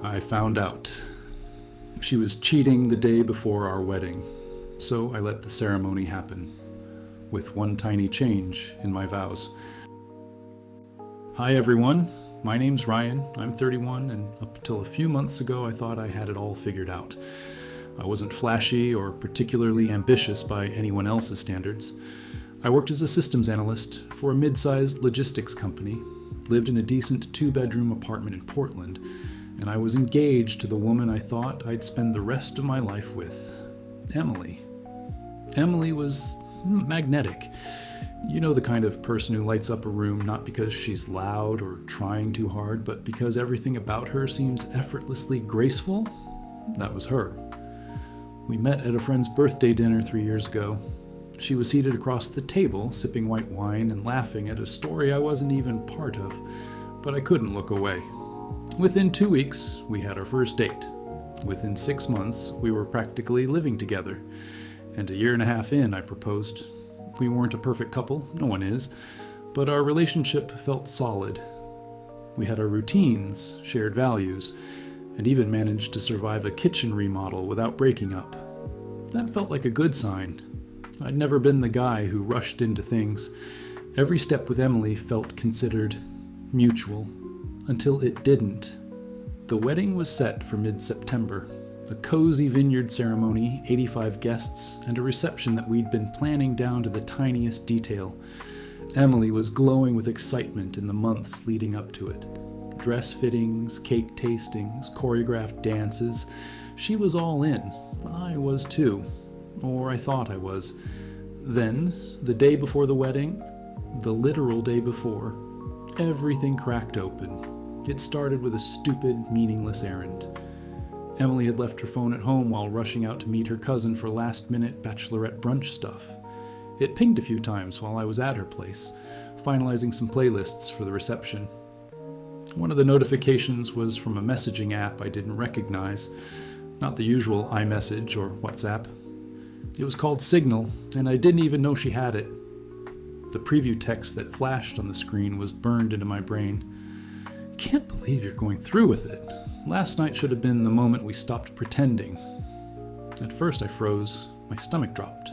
I found out. She was cheating the day before our wedding, so I let the ceremony happen, with one tiny change in my vows. Hi everyone, my name's Ryan, I'm 31, and up until a few months ago I thought I had it all figured out. I wasn't flashy or particularly ambitious by anyone else's standards. I worked as a systems analyst for a mid-sized logistics company, lived in a decent 2-bedroom apartment in Portland, and I was engaged to the woman I thought I'd spend the rest of my life with, Emily. Emily was magnetic. You know, the kind of person who lights up a room not because she's loud or trying too hard, but because everything about her seems effortlessly graceful? That was her. We met at a friend's birthday dinner 3 years ago. She was seated across the table, sipping white wine and laughing at a story I wasn't even part of, but I couldn't look away. Within 2 weeks, we had our first date. Within 6 months, we were practically living together. And a year and a half in, I proposed. We weren't a perfect couple, no one is, but our relationship felt solid. We had our routines, shared values, and even managed to survive a kitchen remodel without breaking up. That felt like a good sign. I'd never been the guy who rushed into things. Every step with Emily felt considered mutual, until it didn't. The wedding was set for mid-September. A cozy vineyard ceremony, 85 guests, and a reception that we'd been planning down to the tiniest detail. Emily was glowing with excitement in the months leading up to it. Dress fittings, cake tastings, choreographed dances. She was all in. I was too. Or I thought I was. Then, the day before the wedding, the literal day before, everything cracked open. It started with a stupid, meaningless errand. Emily had left her phone at home while rushing out to meet her cousin for last-minute bachelorette brunch stuff. It pinged a few times while I was at her place, finalizing some playlists for the reception. One of the notifications was from a messaging app I didn't recognize, not the usual iMessage or WhatsApp. It was called Signal, and I didn't even know she had it. The preview text that flashed on the screen was burned into my brain. Can't believe you're going through with it. Last night should have been the moment we stopped pretending. At first I froze. My stomach dropped.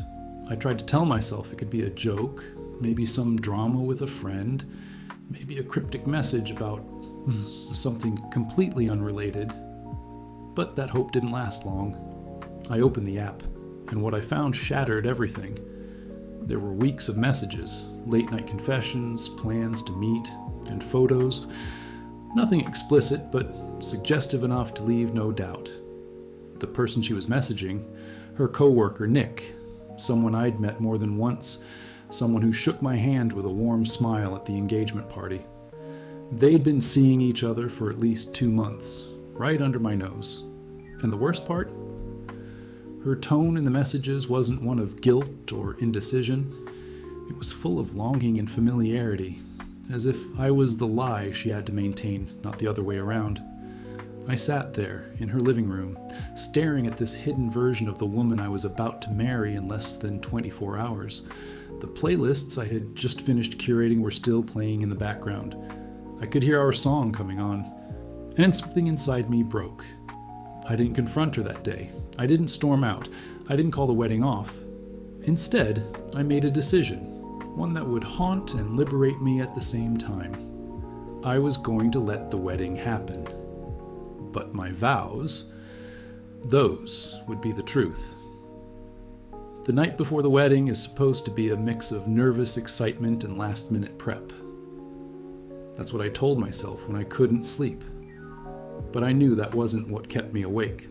I tried to tell myself it could be a joke, maybe some drama with a friend, maybe a cryptic message about something completely unrelated. But that hope didn't last long. I opened the app, and what I found shattered everything. There were weeks of messages, late-night confessions, plans to meet, and photos. Nothing explicit, but suggestive enough to leave no doubt. The person she was messaging, her coworker Nick, someone I'd met more than once, someone who shook my hand with a warm smile at the engagement party. They'd been seeing each other for at least 2 months, right under my nose. And the worst part? Her tone in the messages wasn't one of guilt or indecision. It was full of longing and familiarity, as if I was the lie she had to maintain, not the other way around. I sat there, in her living room, staring at this hidden version of the woman I was about to marry in less than 24 hours. The playlists I had just finished curating were still playing in the background. I could hear our song coming on, and something inside me broke. I didn't confront her that day. I didn't storm out. I didn't call the wedding off. Instead, I made a decision, one that would haunt and liberate me at the same time. I was going to let the wedding happen. But my vows, those would be the truth. The night before the wedding is supposed to be a mix of nervous excitement and last-minute prep. That's what I told myself when I couldn't sleep. But I knew that wasn't what kept me awake.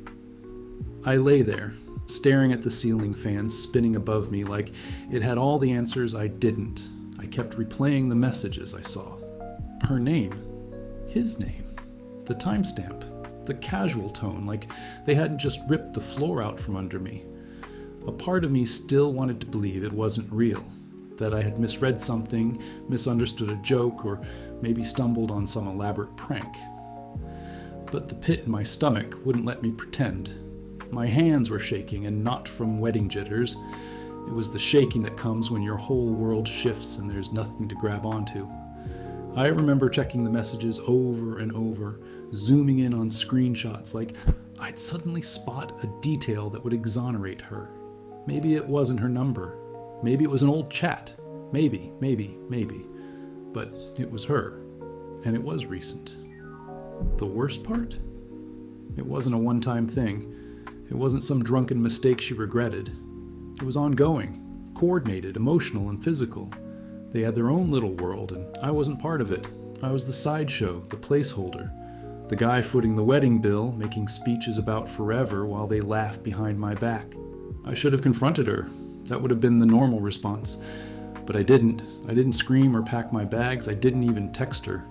I lay there, staring at the ceiling fan spinning above me like it had all the answers I didn't. I kept replaying the messages I saw. Her name, his name, the timestamp, the casual tone, like they hadn't just ripped the floor out from under me. A part of me still wanted to believe it wasn't real, that I had misread something, misunderstood a joke, or maybe stumbled on some elaborate prank. But the pit in my stomach wouldn't let me pretend. My hands were shaking, and not from wedding jitters. It was the shaking that comes when your whole world shifts and there's nothing to grab onto. I remember checking the messages over and over, zooming in on screenshots like I'd suddenly spot a detail that would exonerate her. Maybe it wasn't her number. Maybe it was an old chat. Maybe. But it was her. And it was recent. The worst part? It wasn't a one-time thing. It wasn't some drunken mistake she regretted. It was ongoing, coordinated, emotional, and physical. They had their own little world, and I wasn't part of it. I was the sideshow, the placeholder. The guy footing the wedding bill, making speeches about forever while they laughed behind my back. I should have confronted her. That would have been the normal response. But I didn't. I didn't scream or pack my bags. I didn't even text her.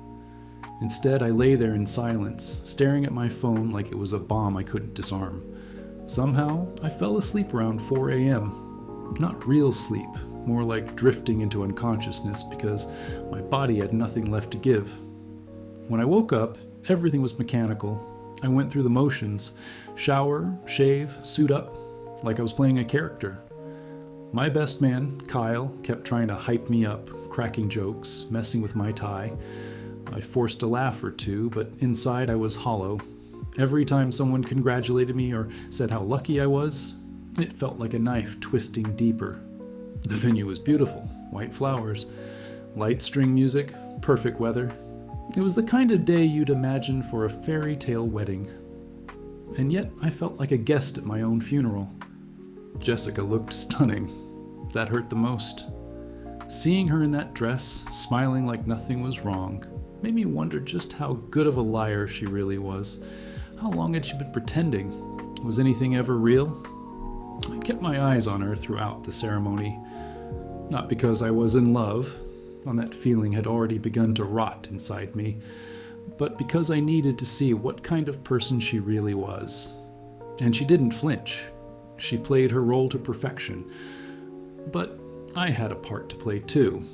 Instead, I lay there in silence, staring at my phone like it was a bomb I couldn't disarm. Somehow, I fell asleep around 4 a.m. Not real sleep, more like drifting into unconsciousness because my body had nothing left to give. When I woke up, everything was mechanical. I went through the motions: shower, shave, suit up, like I was playing a character. My best man, Kyle, kept trying to hype me up, cracking jokes, messing with my tie. I forced a laugh or two, but inside I was hollow. Every time someone congratulated me or said how lucky I was, it felt like a knife twisting deeper. The venue was beautiful, white flowers, light string music, perfect weather. It was the kind of day you'd imagine for a fairy tale wedding. And yet I felt like a guest at my own funeral. Jessica looked stunning. That hurt the most. Seeing her in that dress, smiling like nothing was wrong, made me wonder just how good of a liar she really was. How long had she been pretending? Was anything ever real? I kept my eyes on her throughout the ceremony. Not because I was in love, and that feeling had already begun to rot inside me, but because I needed to see what kind of person she really was. And she didn't flinch. She played her role to perfection. But I had a part to play too,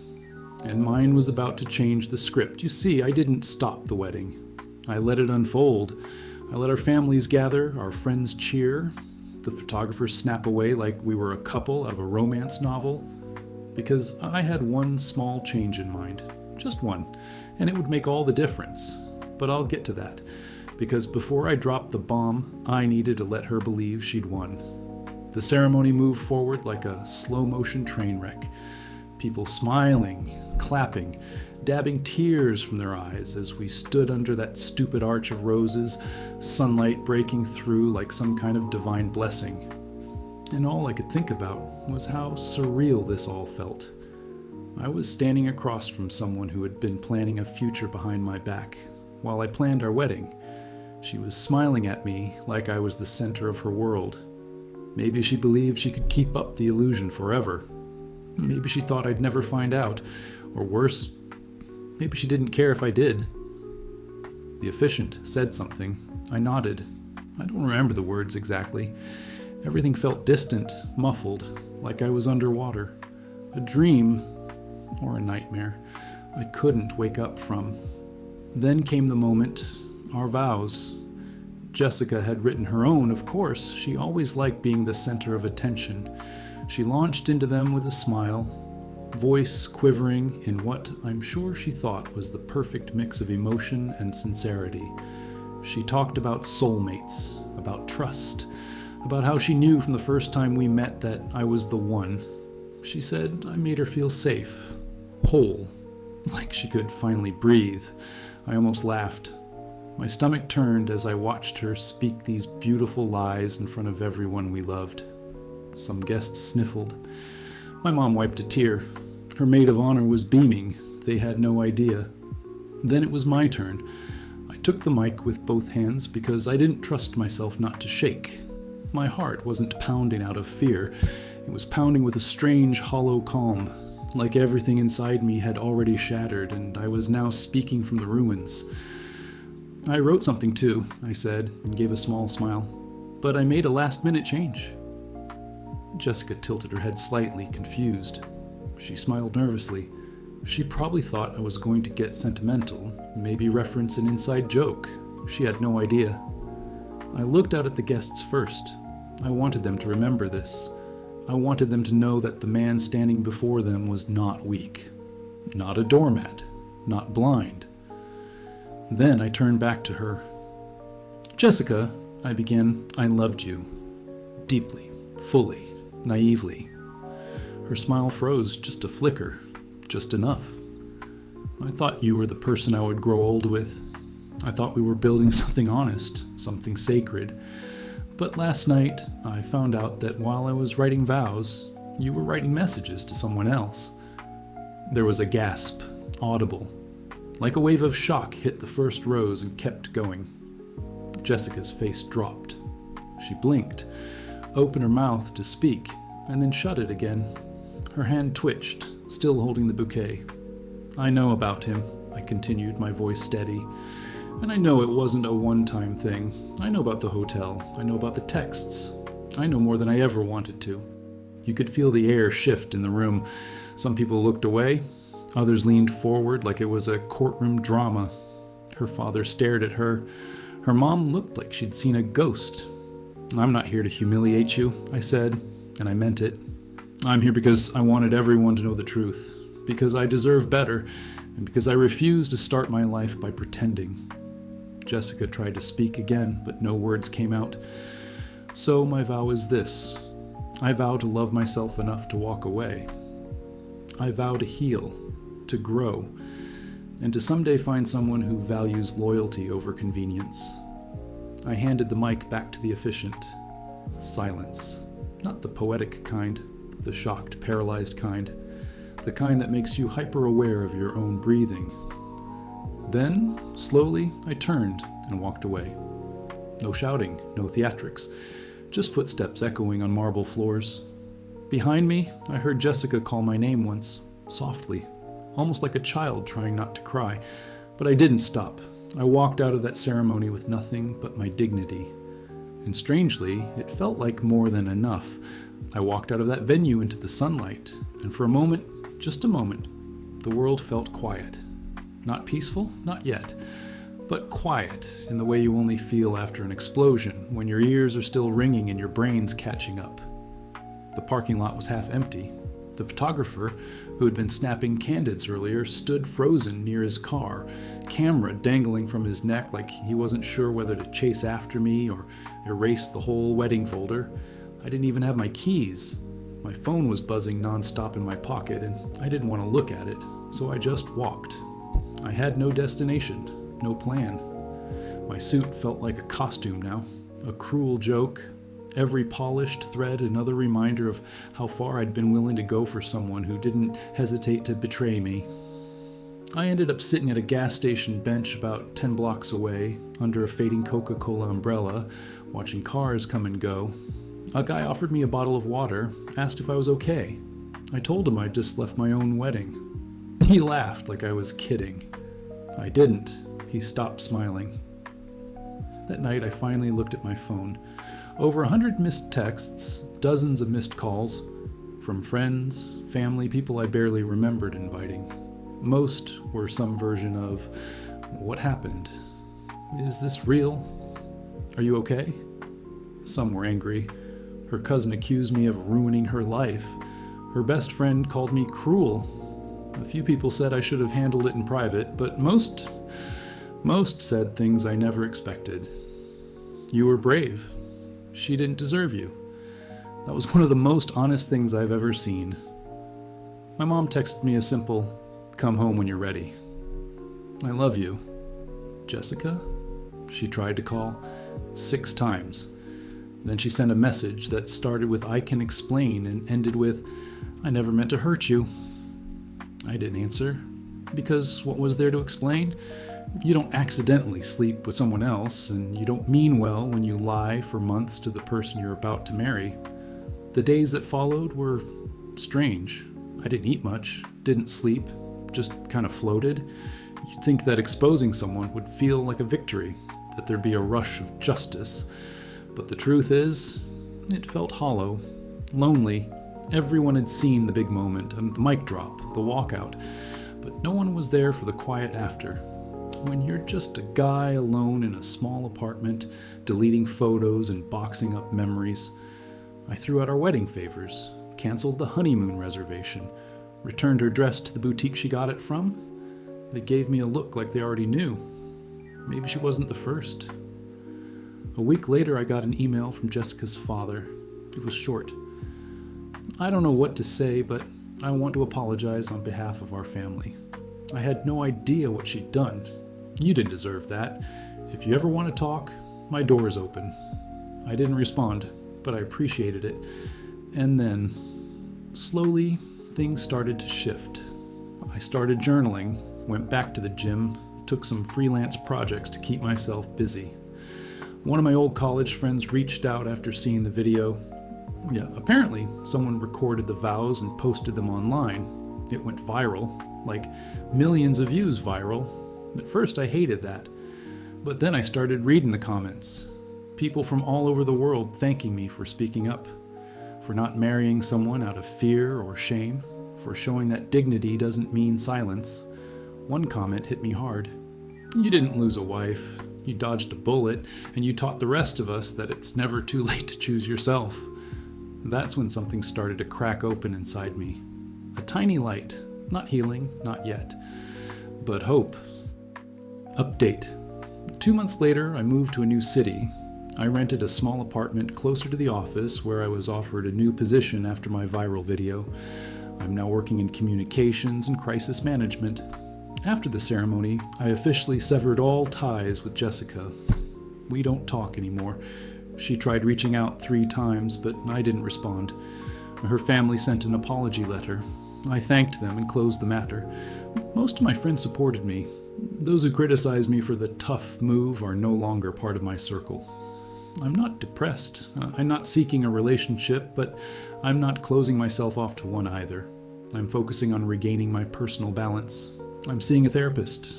and mine was about to change the script. You see, I didn't stop the wedding. I let it unfold. I let our families gather, our friends cheer, the photographers snap away like we were a couple out of a romance novel. Because I had one small change in mind, just one, and it would make all the difference. But I'll get to that, because before I dropped the bomb, I needed to let her believe she'd won. The ceremony moved forward like a slow-motion train wreck. People smiling, clapping, dabbing tears from their eyes as we stood under that stupid arch of roses, sunlight breaking through like some kind of divine blessing. And all I could think about was how surreal this all felt. I was standing across from someone who had been planning a future behind my back while I planned our wedding. She was smiling at me like I was the center of her world. Maybe she believed she could keep up the illusion forever. Maybe she thought I'd never find out. Or worse, maybe she didn't care if I did. The officiant said something. I nodded. I don't remember the words exactly. Everything felt distant, muffled, like I was underwater. A dream, or a nightmare, I couldn't wake up from. Then came the moment, our vows. Jessica had written her own, of course. She always liked being the center of attention. She launched into them with a smile, voice quivering in what I'm sure she thought was the perfect mix of emotion and sincerity. She talked about soulmates, about trust, about how she knew from the first time we met that I was the one. She said I made her feel safe, whole, like she could finally breathe. I almost laughed. My stomach turned as I watched her speak these beautiful lies in front of everyone we loved. Some guests sniffled. My mom wiped a tear. Her maid of honor was beaming. They had no idea. Then it was my turn. I took the mic with both hands because I didn't trust myself not to shake. My heart wasn't pounding out of fear. It was pounding with a strange, hollow calm, like everything inside me had already shattered and I was now speaking from the ruins. I wrote something too, I said, and gave a small smile. But I made a last-minute change. Jessica tilted her head slightly, confused. She smiled nervously. She probably thought I was going to get sentimental, maybe reference an inside joke. She had no idea. I looked out at the guests first. I wanted them to remember this. I wanted them to know that the man standing before them was not weak. Not a doormat. not blind. Then I turned back to her. "Jessica," I began, "I loved you. Deeply, fully, naively." Her smile froze just a flicker, just enough. "I thought you were the person I would grow old with. I thought we were building something honest, something sacred. But last night, I found out that while I was writing vows, you were writing messages to someone else." There was a gasp, audible, like a wave of shock hit the first rows and kept going. Jessica's face dropped. She blinked, opened her mouth to speak, and then shut it again. Her hand twitched, still holding the bouquet. "I know about him," I continued, my voice steady. "And I know it wasn't a one-time thing. I know about the hotel. I know about the texts. I know more than I ever wanted to." You could feel the air shift in the room. Some people looked away. Others leaned forward like it was a courtroom drama. Her father stared at her. Her mom looked like she'd seen a ghost. "I'm not here to humiliate you," I said, and I meant it. "I'm here because I wanted everyone to know the truth, because I deserve better, and because I refuse to start my life by pretending." Jessica tried to speak again, but no words came out. "So my vow is this. I vow to love myself enough to walk away. I vow to heal, to grow, and to someday find someone who values loyalty over convenience." I handed the mic back to the officiant. Silence. Not the poetic kind, the shocked, paralyzed kind. The kind that makes you hyper-aware of your own breathing. Then, slowly, I turned and walked away. No shouting, no theatrics, just footsteps echoing on marble floors. Behind me, I heard Jessica call my name once, softly, almost like a child trying not to cry. But I didn't stop. I walked out of that ceremony with nothing but my dignity. And strangely, it felt like more than enough. I walked out of that venue into the sunlight, and for a moment, just a moment, the world felt quiet. Not peaceful, not yet, but quiet in the way you only feel after an explosion, when your ears are still ringing and your brain's catching up. The parking lot was half empty. The photographer, who had been snapping candids earlier, stood frozen near his car, camera dangling from his neck like he wasn't sure whether to chase after me or erase the whole wedding folder. I didn't even have my keys. My phone was buzzing nonstop in my pocket, and I didn't want to look at it, so I just walked. I had no destination, no plan. My suit felt like a costume now, a cruel joke. Every polished thread another reminder of how far I'd been willing to go for someone who didn't hesitate to betray me. I ended up sitting at a gas station bench about 10 blocks away, under a fading Coca-Cola umbrella, watching cars come and go. A guy offered me a bottle of water, asked if I was okay. I told him I'd just left my own wedding. He laughed like I was kidding. I didn't. He stopped smiling. That night I finally looked at my phone. Over 100 missed texts, dozens of missed calls, from friends, family, people I barely remembered inviting. Most were some version of, "What happened? Is this real? Are you okay?" Some were angry. Her cousin accused me of ruining her life. Her best friend called me cruel. A few people said I should have handled it in private, but most said things I never expected. "You were brave. She didn't deserve you." That was one of the most honest things I've ever seen. My mom texted me a simple, "Come home when you're ready." "I love you." "Jessica?" She tried to call 6 times. Then she sent a message that started with "I can explain" and ended with, "I never meant to hurt you." I didn't answer, because what was there to explain? You don't accidentally sleep with someone else, and you don't mean well when you lie for months to the person you're about to marry. The days that followed were strange. I didn't eat much, didn't sleep, just kind of floated. You'd think that exposing someone would feel like a victory, that there'd be a rush of justice. But the truth is, it felt hollow, lonely. Everyone had seen the big moment, the mic drop, the walkout, but no one was there for the quiet after. When you're just a guy alone in a small apartment, deleting photos and boxing up memories. I threw out our wedding favors, canceled the honeymoon reservation, returned her dress to the boutique she got it from, They gave me a look like they already knew. Maybe she wasn't the first. A week later, I got an email from Jessica's father. It was short. I don't know what to say, but I want to apologize on behalf of our family. I had no idea what she'd done. You didn't deserve that. If you ever want to talk, my door is open. I didn't respond, but I appreciated it. And then, slowly, things started to shift. I started journaling, went back to the gym, took some freelance projects to keep myself busy. One of my old college friends reached out after seeing the video. Yeah, apparently someone recorded the vows and posted them online. It went viral, like millions of views viral. At first I hated that, but then I started reading the comments. People from all over the world thanking me for speaking up, for not marrying someone out of fear or shame, for showing that dignity doesn't mean silence. One comment hit me hard. You didn't lose a wife, you dodged a bullet, and you taught the rest of us that it's never too late to choose yourself. That's when something started to crack open inside me. A tiny light, not healing, not yet, but hope. Update. 2 months later, I moved to a new city. I rented a small apartment closer to the office where I was offered a new position after my viral video. I'm now working in communications and crisis management. After the ceremony, I officially severed all ties with Jessica. We don't talk anymore. She tried reaching out 3 times, but I didn't respond. Her family sent an apology letter. I thanked them and closed the matter. Most of my friends supported me. Those who criticized me for the tough move are no longer part of my circle. I'm not depressed. I'm not seeking a relationship, but I'm not closing myself off to one either. I'm focusing on regaining my personal balance. I'm seeing a therapist,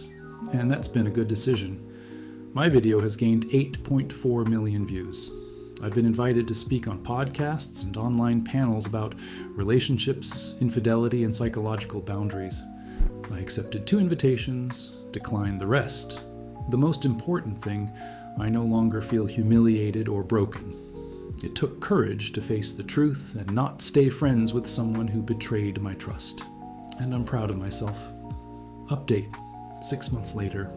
and that's been a good decision. My video has gained 8.4 million views. I've been invited to speak on podcasts and online panels about relationships, infidelity, and psychological boundaries. I accepted 2 invitations, declined the rest. The most important thing, I no longer feel humiliated or broken. It took courage to face the truth and not stay friends with someone who betrayed my trust. And I'm proud of myself. Update, 6 months later.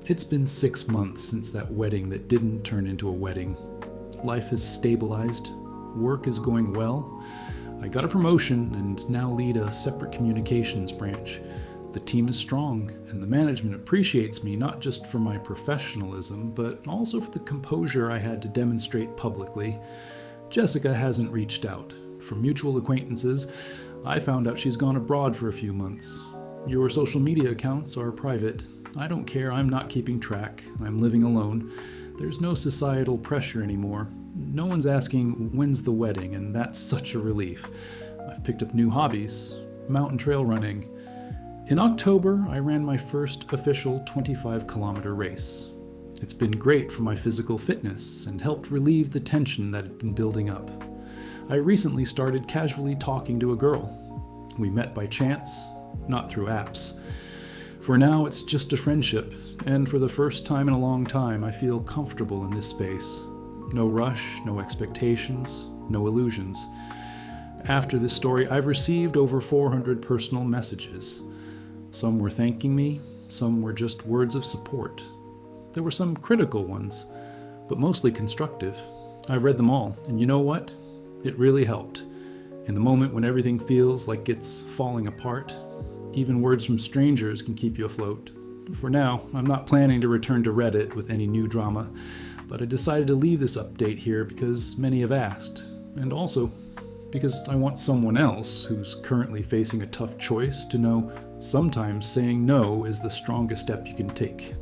It's been 6 months since that wedding that didn't turn into a wedding. Life has stabilized. Work is going well. I got a promotion and now lead a separate communications branch. The team is strong, and the management appreciates me not just for my professionalism, but also for the composure I had to demonstrate publicly. Jessica hasn't reached out. From mutual acquaintances, I found out she's gone abroad for a few months. Your social media accounts are private. I don't care, I'm not keeping track. I'm living alone. There's no societal pressure anymore. No one's asking, when's the wedding, and that's such a relief. I've picked up new hobbies, mountain trail running. In October, I ran my first official 25-kilometer race. It's been great for my physical fitness and helped relieve the tension that had been building up. I recently started casually talking to a girl. We met by chance, not through apps. For now, it's just a friendship, and for the first time in a long time, I feel comfortable in this space. No rush, no expectations, no illusions. After this story, I've received over 400 personal messages. Some were thanking me, some were just words of support. There were some critical ones, but mostly constructive. I've read them all, and you know what? It really helped. In the moment when everything feels like it's falling apart, even words from strangers can keep you afloat. For now, I'm not planning to return to Reddit with any new drama, but I decided to leave this update here because many have asked, and also because I want someone else who's currently facing a tough choice to know sometimes saying no is the strongest step you can take.